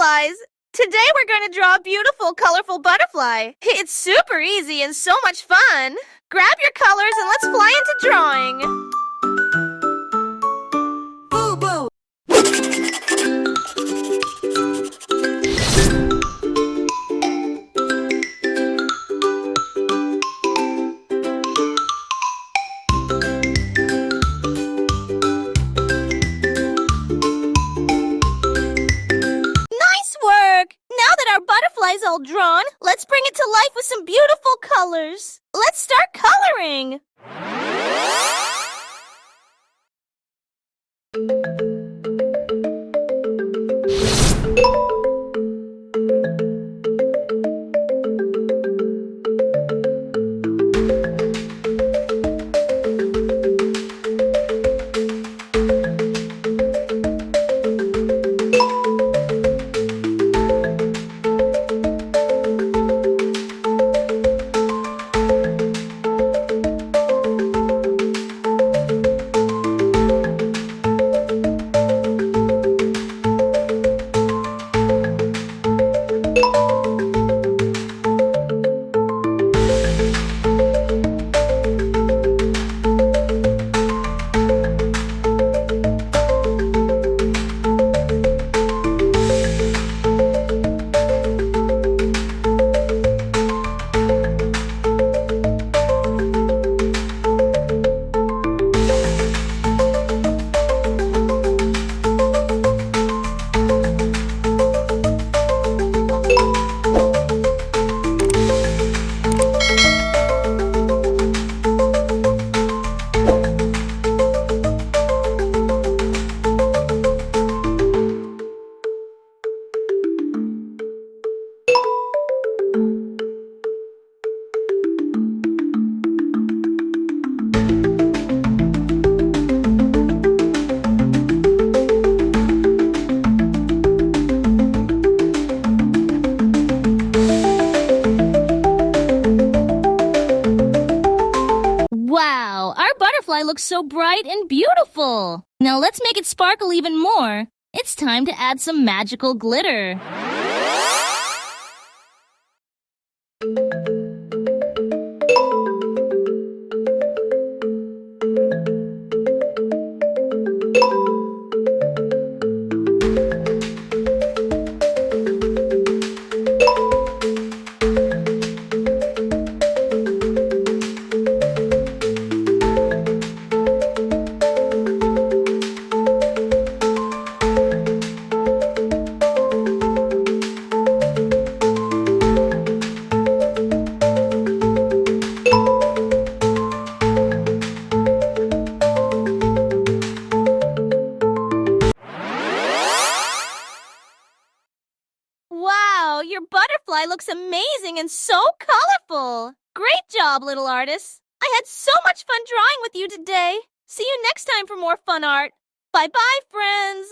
butterflies! Today we're going to draw a beautiful, colorful butterfly. It's super easy and so much fun. Grab your colors and let's fly into drawing. Booboo! Nice work! Now that our butterfly's all drawn, let's bring it to life with some beautiful colors. Let's start coloring. Wow, our butterfly looks so bright and beautiful. Now let's make it sparkle even more. It's time to add some magical glitter. Wow, your butterfly looks amazing and so colorful. Great job, little artist. I had so much fun drawing with you today. See you next time for more fun art. Bye-bye, friends.